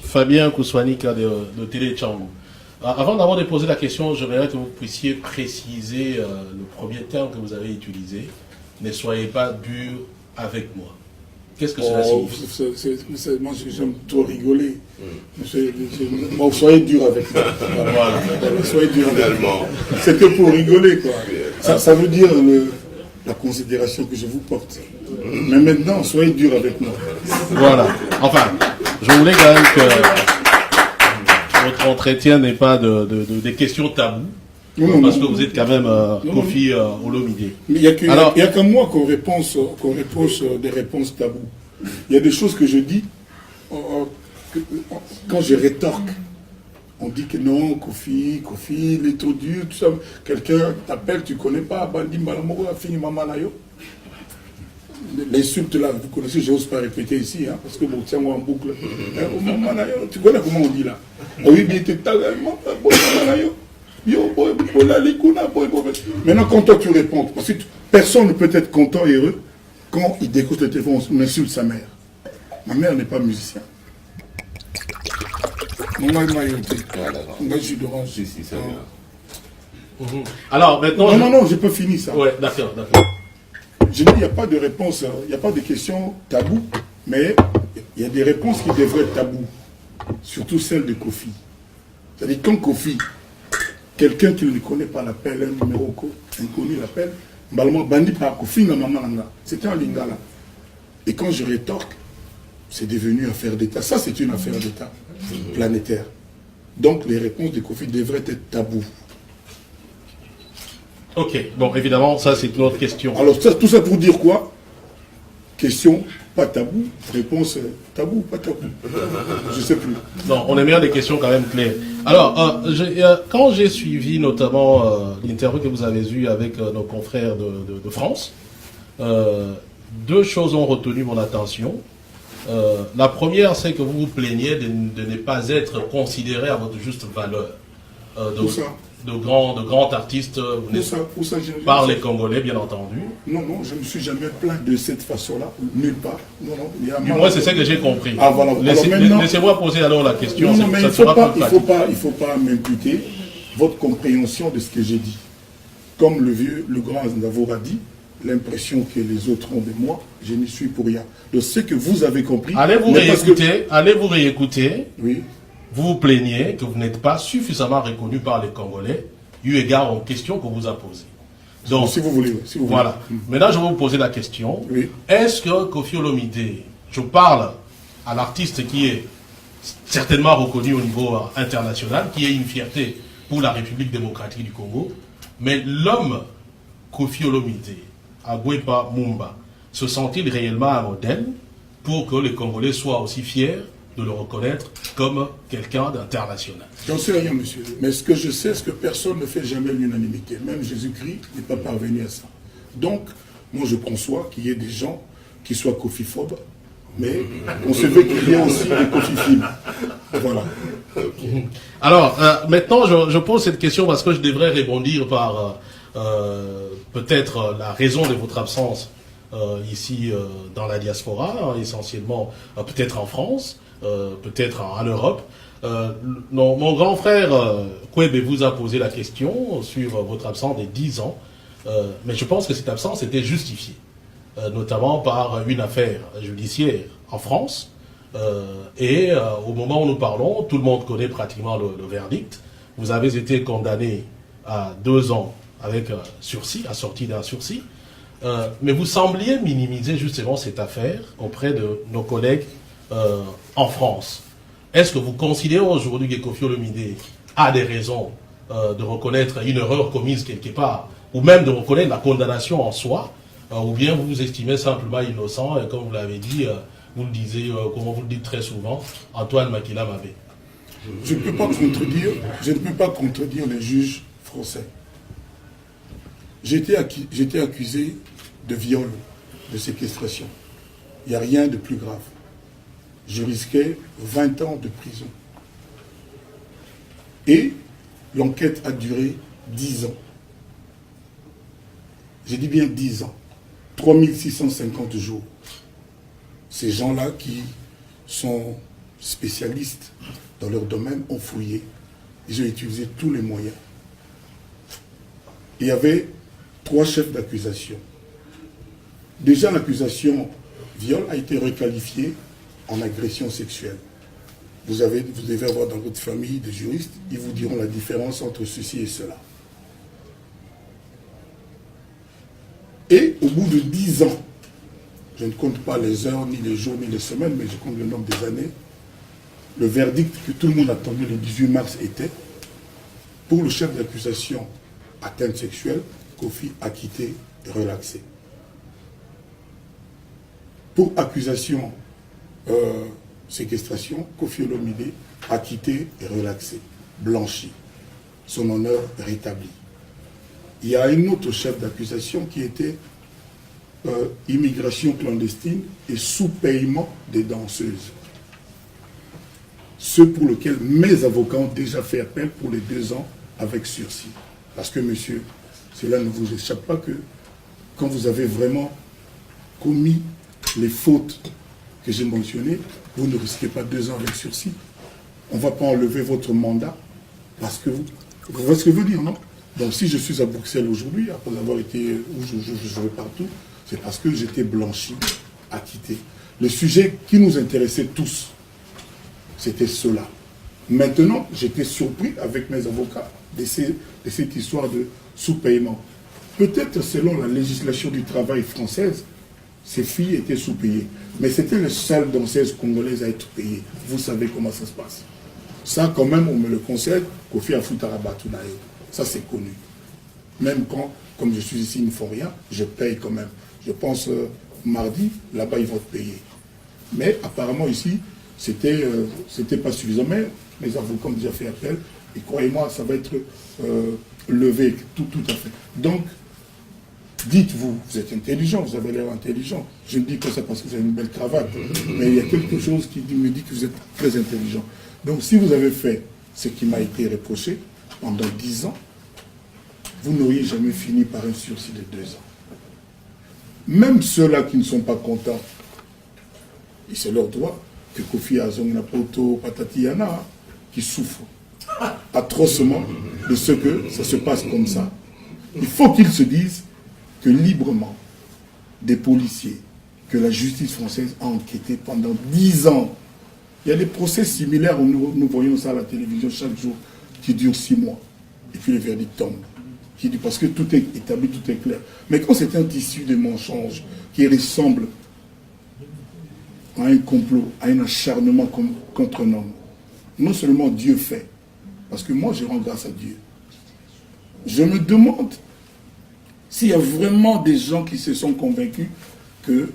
Fabien Kouswanika de Télé Tchangou. Avant d'abord de poser la question, j'aimerais que vous puissiez préciser le premier terme que vous avez utilisé. Ne soyez pas dur avec moi. Qu'est-ce que cela signifie? Moi, j'aime trop rigoler. Bon, soyez dur avec moi. Voilà. Soyez dur avec moi. C'est que pour rigoler, quoi. Ça veut dire la considération que je vous porte. Mais maintenant, soyez dur avec moi. Voilà. Enfin, je voulais quand même que votre entretien n'ait pas des questions taboues. Parce que vous êtes quand même Kofi Olomide. Il n'y a qu'à moi qu'on reproche des réponses taboues. Il y a des choses que je dis, quand je rétorque, on dit que non, Kofi, il est trop dur, tout ça. Quelqu'un t'appelle, tu ne connais pas, Bandi Malamoro a fini Mamanayo. L'insulte là, vous connaissez, je n'ose pas répéter ici, hein, parce que bon, tiens-moi en boucle. Mamanayo, tu connais comment on dit là? Oui, bien, tu Mamanayo. Maintenant, quand toi tu réponds, parce que personne ne peut être content et heureux quand il découvre le téléphone, on insulte sa mère. Ma mère n'est pas musicien. Alors maintenant. Non, j'ai pas fini ça. Ouais, d'accord. Je dis, il n'y a pas de réponse, il n'y a pas de questions taboues, mais il y a des réponses qui devraient être taboues. Surtout celle de Kofi. C'est-à-dire, quand Kofi, quelqu'un qui ne connaît pas l'appel, un numéro inconnu l'appelle, Bandi par Kofi, c'était un lingala. Et quand je rétorque, c'est devenu affaire d'État. Ça, c'est une affaire d'État planétaire. Donc, les réponses de Kofi devraient être taboues. Ok, bon, évidemment, ça, c'est une autre question. Alors, tout ça pour dire quoi? Question, pas tabou. Réponse, tabou, pas tabou. Je ne sais plus. Non, on aime bien des questions quand même claires. Alors, quand j'ai suivi notamment l'interview que vous avez eue avec nos confrères de France, deux choses ont retenu mon attention. La première, c'est que vous vous plaignez de ne pas être considéré à votre juste valeur. De grands artistes par les Congolais, bien entendu. Non, je ne me suis jamais plaint de cette façon-là, nulle part. Du moins, c'est ce que j'ai compris. Ah, voilà. Laissez-moi poser alors la question. Non, mais il ne faut pas m'imputer votre compréhension de ce que j'ai dit. Comme le grand Navour a dit, l'impression que les autres ont de moi, je n'y suis pour rien. Donc, ce que vous avez compris... Allez vous réécouter. Oui. Vous vous plaignez que vous n'êtes pas suffisamment reconnu par les Congolais, eu égard aux questions qu'on vous a posées. Donc, si vous voulez. Voilà. Maintenant, je vais vous poser la question. Oui. Est-ce que Kofi Olomide, je parle à l'artiste qui est certainement reconnu au niveau international, qui est une fierté pour la République démocratique du Congo, mais l'homme Kofi Olomide, Agwepa Mumba, se sent-il réellement un modèle pour que les Congolais soient aussi fiers de le reconnaître comme quelqu'un d'international? J'en sais rien, monsieur. Mais ce que je sais, c'est que personne ne fait jamais l'unanimité. Même Jésus-Christ n'est pas parvenu à ça. Donc, moi, je conçois qu'il y ait des gens qui soient kofiphobes, mais on se veut qu'il y ait aussi des kofiphiles. Voilà. Alors, maintenant, je pose cette question parce que je devrais rebondir par peut-être la raison de votre absence ici dans la diaspora, essentiellement peut-être en France, peut-être en Europe. Mon grand frère Kwebe vous a posé la question sur votre absence de 10 ans, mais je pense que cette absence était justifiée, notamment par une affaire judiciaire en France. Et au moment où nous parlons, tout le monde connaît pratiquement le verdict. Vous avez été condamné à 2 ans avec sursis, assorti d'un sursis. Mais vous sembliez minimiser justement cette affaire auprès de nos collègues en France. Est-ce que vous considérez aujourd'hui que Kofi Olomide a des raisons de reconnaître une erreur commise quelque part, ou même de reconnaître la condamnation en soi, ou bien vous vous estimez simplement innocent, et comme vous l'avez dit, vous le disiez, comme vous le dites très souvent, Antoine Makila Mabé? Je ne peux pas contredire les juges français. J'étais accusé de viol, de séquestration. Il n'y a rien de plus grave. Je risquais 20 ans de prison. Et l'enquête a duré 10 ans. J'ai dit bien 10 ans. 3650 jours. Ces gens-là qui sont spécialistes dans leur domaine ont fouillé. Ils ont utilisé tous les moyens. Il y avait 3 chefs d'accusation. Déjà, l'accusation viol a été requalifiée en agression sexuelle. Vous devez avoir dans votre famille des juristes, ils vous diront la différence entre ceci et cela. Et au bout de 10 ans, je ne compte pas les heures, ni les jours, ni les semaines, mais je compte le nombre des années, le verdict que tout le monde attendait le 18 mars était, pour le chef d'accusation atteinte sexuelle, Kofi acquitté et relaxé. Pour accusation séquestration, Kofi Olomide acquitté et relaxé, blanchi, son honneur rétabli. Il y a un autre chef d'accusation qui était immigration clandestine et sous-paiement des danseuses. Ceux pour lesquels mes avocats ont déjà fait appel pour les 2 ans avec sursis. Parce que, monsieur, cela ne vous échappe pas que quand vous avez vraiment commis les fautes que j'ai mentionnées, vous ne risquez pas 2 ans avec sursis. On ne va pas enlever votre mandat parce que vous voyez ce que je veux dire, non? Donc si je suis à Bruxelles aujourd'hui, après avoir été où je jouais partout, c'est parce que j'étais blanchi, acquitté. Le sujet qui nous intéressait tous, c'était cela. Maintenant, j'étais surpris avec mes avocats de cette histoire de sous-paiement. Peut-être selon la législation du travail française, ces filles étaient sous-payées. Mais c'était les seules danseuses congolaises à être payées. Vous savez comment ça se passe. Ça, quand même, on me le conseille, Kofi Afutarabatounaï. Ça, c'est connu. Même quand, comme je suis ici, ils ne font rien, je paye quand même. Je pense, mardi, là-bas, ils vont te payer. Mais apparemment, ici, c'était pas suffisant. Mais les avocats ont déjà fait appel. Et croyez-moi, ça va être levé, tout à fait. Donc, dites-vous, vous êtes intelligent, vous avez l'air intelligent. Je ne dis pas ça parce que vous avez une belle cravate. Mais il y a quelque chose qui me dit que vous êtes très intelligent. Donc, si vous avez fait ce qui m'a été reproché pendant 10 ans, vous n'auriez jamais fini par un sursis de 2 ans. Même ceux-là qui ne sont pas contents, et c'est leur droit, que Kofi Azong Napoto Patatiana, qui souffrent atrocement de ce que ça se passe comme ça. Il faut qu'ils se disent que librement, des policiers, que la justice française a enquêté pendant 10 ans. Il y a des procès similaires où nous voyons ça à la télévision chaque jour, qui durent 6 mois. Et puis le verdict tombe. Parce que tout est établi, tout est clair. Mais quand c'est un tissu de mensonges qui ressemble à un complot, à un acharnement contre un homme, non seulement Dieu fait, parce que moi je rends grâce à Dieu. Je me demande s'il y a vraiment des gens qui se sont convaincus que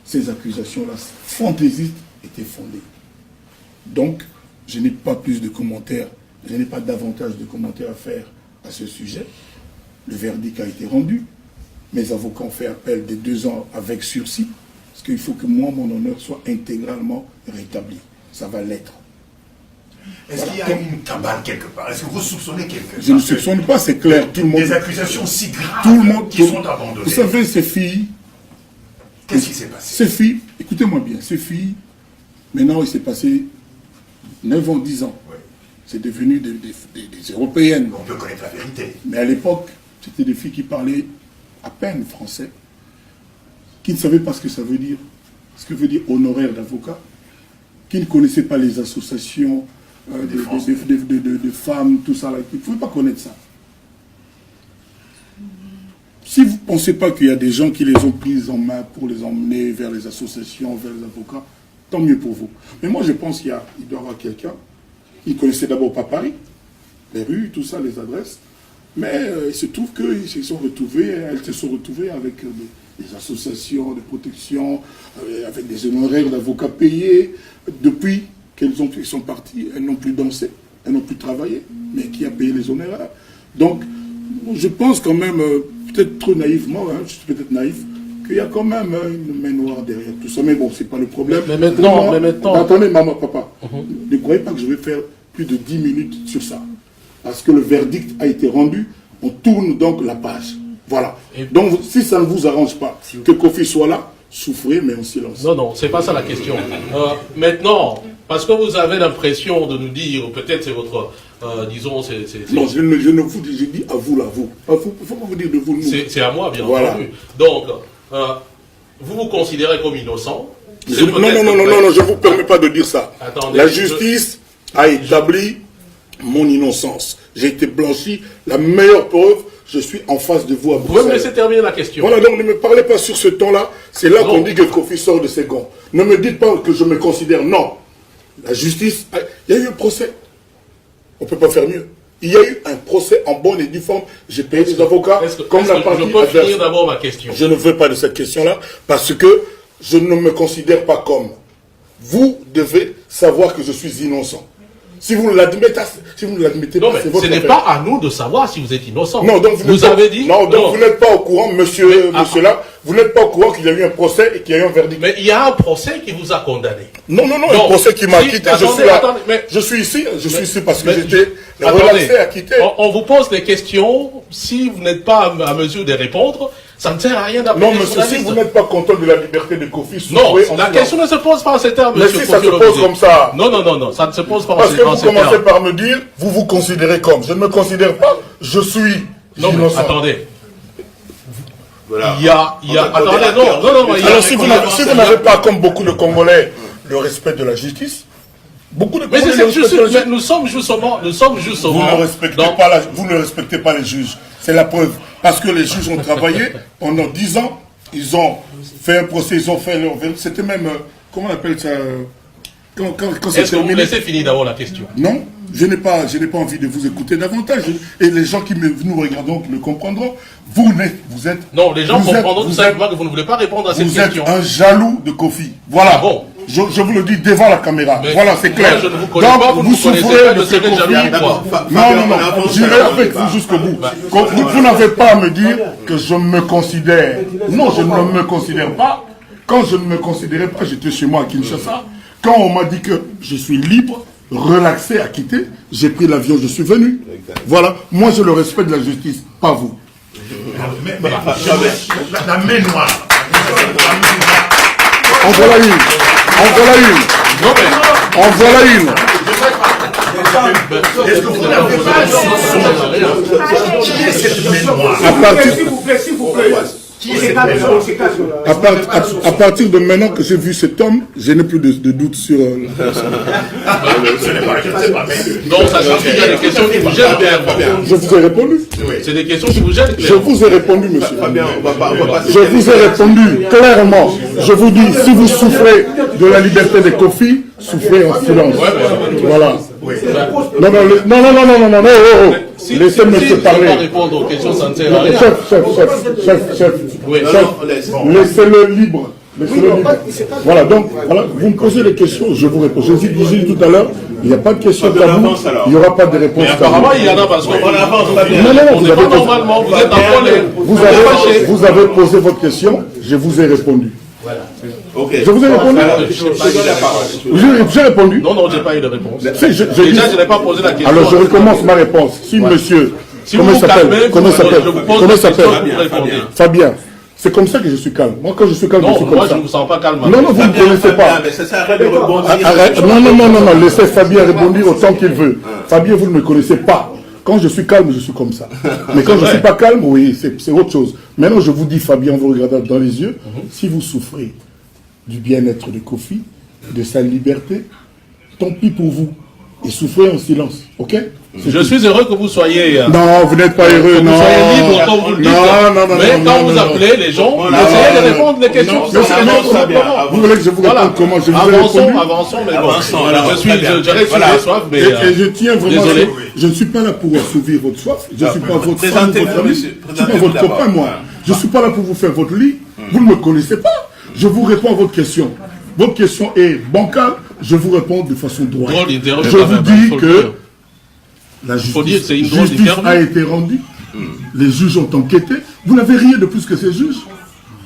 ces accusations-là fantaisistes étaient fondées. Donc, je n'ai pas plus de commentaires, je n'ai pas davantage de commentaires à faire à ce sujet. Le verdict a été rendu. Mes avocats ont fait appel des 2 ans avec sursis, parce qu'il faut que moi, mon honneur soit intégralement rétabli. Ça va l'être. Est-ce qu'il y a une cabale quelque part? Est-ce que vous soupçonnez quelqu'un? Je ne soupçonne pas, c'est clair. Tout le monde, des accusations si graves tout le monde, qui sont abandonnées. Vous savez, ces filles... Qu'est-ce qui s'est passé? Ces filles, écoutez-moi bien, ces filles, maintenant il s'est passé 9 ans, 10 ans. Oui. C'est devenu des Européennes. On peut connaître la vérité. Mais à l'époque, c'était des filles qui parlaient à peine français, qui ne savaient pas ce que ça veut dire, ce que veut dire honoraire d'avocat, qui ne connaissaient pas les associations de femmes, tout ça. Là. Ils ne pouvaient pas connaître ça. Si vous ne pensez pas qu'il y a des gens qui les ont prises en main pour les emmener vers les associations, vers les avocats, tant mieux pour vous. Mais moi, je pense qu'il doit y avoir quelqu'un. Ils ne connaissaient d'abord pas Paris, les rues, tout ça, les adresses. Mais il se trouve qu'elles se sont retrouvées, avec des associations de protection, avec des honoraires d'avocats payés. Depuis qu'elles sont parties, elles n'ont plus dansé, elles n'ont plus travaillé. Mais qui a payé les honoraires? Donc, je pense quand même, peut-être trop naïvement, je suis peut-être naïf, qu'il y a quand même une main noire derrière tout ça. Mais bon, c'est pas le problème. Mais maintenant... Attendez, maman, papa. Ne croyez pas que je vais faire plus de 10 minutes sur ça. Parce que le verdict a été rendu, on tourne donc la page. Voilà. Donc, si ça ne vous arrange pas que Kofi soit là, souffrez, mais en silence. Non, c'est pas ça la question. Maintenant, Parce que vous avez l'impression de nous dire, peut-être c'est votre, disons, Non, je ne vous dis, je dis à vous, là, vous. Il ne faut pas vous dire de vous, nous. C'est à moi, bien Voilà. entendu. Donc, vous vous considérez comme innocent. Non, je ne vous permets pas de dire ça. Attendez, la justice a établi mon innocence. J'ai été blanchi. La meilleure preuve, je suis en face de vous à Vous pouvez me Bruxelles. laisser terminer la question. Voilà, donc ne me parlez pas sur ce ton-là. C'est là qu'on dit que Kofi sort de ses gonds. Ne me dites pas que je me considère. Non. La justice, il y a eu un procès. On ne peut pas faire mieux. Il y a eu un procès en bonne et due forme. J'ai payé des avocats comme la partie je peux adverse. finir d'abord ma question. Je ne veux pas de cette question-là parce que je ne me considère pas comme. Vous devez savoir que je suis innocent. Si vous l'admettez, Non, pas, mais c'est votre ce n'est affaire. pas à nous de savoir si vous êtes innocent. Non, donc vous avez dit. Non, donc vous n'êtes pas au courant, monsieur là, vous n'êtes pas au courant qu'il y a eu un procès et qu'il y a eu un verdict. Mais il y a un procès qui vous a condamné. Non, un procès qui m'a quitté, je suis là. Je suis ici parce que j'étais relaxé à quitter. On vous pose des questions, si vous n'êtes pas à mesure de répondre, ça ne sert à rien d'appeler Non, les monsieur, si journalistes. vous n'êtes pas content de la liberté de Kofi, Non, souffrez en la silence. question ne se pose pas en ces termes, Mais monsieur si ça se Kofi pose Olomide. comme ça. Non, ça ne se pose pas en Parce ces que en vous ces commencez termes. par me dire, vous vous considérez comme. Je ne me considère pas, je suis Non, mais innocent. attendez. Voilà. Il y a, attendez, non, il y a- Alors si vous n'avez pas, comme beaucoup de Congolais, le respect de la justice, beaucoup de Mais Congolais c'est le juste, respectent la justice. mais nous sommes justement. Vous ne respectez pas les juges. C'est la preuve. Parce que les juges ont travaillé pendant 10 ans. Ils ont fait un procès, ils ont fait leur... C'était même... comment on appelle ça quand c'est Est-ce que vous me terminé. laissez finir d'abord la question? Non, je n'ai pas envie de vous écouter davantage. Et les gens qui nous regardent le comprendront. Vous êtes... Non, les gens vous êtes- comprendront tout vous simplement que vous ne voulez pas répondre à cette Vous êtes question. un jaloux de Kofi. Voilà. Ah bon? Je vous le dis devant la caméra. Mais voilà, c'est clair. moi, je ne vous connais Donc, pas, vous ne me connaissez souffrez pas, de je ce serai conflit. jaloux, quoi. Non, j'irai avec vous jusqu'au bout. Vous n'avez pas à me dire que je me considère. Non, je ne me considère pas. Quand je ne me considérais pas, j'étais chez moi à Kinshasa. Quand on m'a dit que je suis libre, relaxé à quitter, j'ai pris l'avion, je suis venu. Voilà. Moi, je le respect de la justice, pas vous. La main noire. En voilà une. Non, mais. En voilà une. Est-ce que vous n'avez pas qui est cette main noire? S'il vous plaît. À partir de maintenant que j'ai vu cet homme, je n'ai plus de doute sur la personne. Ce n'est pas la question, mais... Non, ça suffit, il y a des questions qui vous gênent clairement. Je vous ai répondu. C'est des questions qui vous gênent Je clairement. vous ai répondu, monsieur. Fabien, on va pas Je vous ai répondu clairement. Je vous dis, si vous souffrez de la liberté des Kofi, souffrez en silence. Voilà. Non, Si laissez-moi si se vous ne pas parler. répondre aux questions, ça ne sert à rien. Chef. Oui. Laissez-le libre. Voilà, donc, voilà, vous me posez des questions, je vous réponds. Je vous ai dit tout à l'heure, il n'y a pas de question tabou, il n'y aura pas de réponse Mais apparemment, il y en a parce qu'on avance, Fabien. Non, on vous n'est avez pas posé- normalement, vous êtes en colère. vous avez posé votre question, je vous ai répondu. Ok. Je vous ai répondu. J'ai répondu. Non, j'ai pas eu de réponse. Si, je dis- Déjà, je n'ai pas posé la question. Alors je recommence ma réponse. Si monsieur, Si comment vous il vous calmez, s'appelle Comment il s'appelle je vous pose Comment des il questions, s'appelle vous répondez. Fabien. C'est comme ça que je suis calme. Moi, quand je suis calme, je Non, suis comme moi, je ça. ne vous sens pas calme. Non, vous ne me connaissez pas. Mais ça sert à rien de rebondir. Arrête. Non, laissez Fabien rebondir autant qu'il veut. Fabien, vous ne me connaissez pas. Quand je suis calme, je suis comme ça. Mais quand je ne suis pas calme, oui, c'est autre chose. Maintenant, je vous dis, Fabien, vous regardez dans les yeux, si vous souffrez du bien-être de Kofi, de sa liberté, tant pis pour vous. Et souffrez en silence, ok? Je suis heureux que vous soyez. Non, vous n'êtes pas heureux, Que non. vous soyez libre comme vous le dites. Mais quand vous appelez les gens, essayez de répondre les questions. Non, C'est non, notre Fabien, moment. Vous voulez que je vous réponde comment? Je vous ai répondu. Avançons, mais bon. Avançons, alors, Je reste voilà. sur les soifs, mais. Et je tiens vraiment, désolé. je ne suis pas là pour assouvir votre soif, je ne suis pas votre femme, Présentez-vous, votre ami, monsieur. je ne suis pas Présentez-vous votre copain, d'abord. moi. Je ne suis pas là pour vous faire votre lit, vous ne me connaissez pas. Je vous réponds à votre question. Votre question est bancale, je vous réponds de façon droite. Drôle d'interview, Je quand vous même, dis faut le que dire. la Faut dire que c'est une justice, drôle justice d'interview. a été rendue, les juges ont enquêté, vous n'avez rien de plus que ces juges.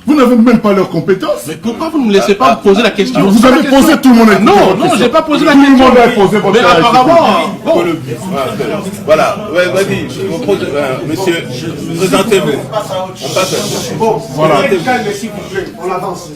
Vous n'avez même pas leurs compétences. Mais pourquoi vous ne me laissez pas poser la question? Vous avez posé, tout le monde a écouté Non, votre non, question. j'ai pas posé la Tout le question. monde a posé votre Mais question. apparemment, bon. Voilà, ouais, vas-y, je vous pose, monsieur, présentez-vous. On passe à Bon, voilà. Calme, s'il vous plaît, on avance.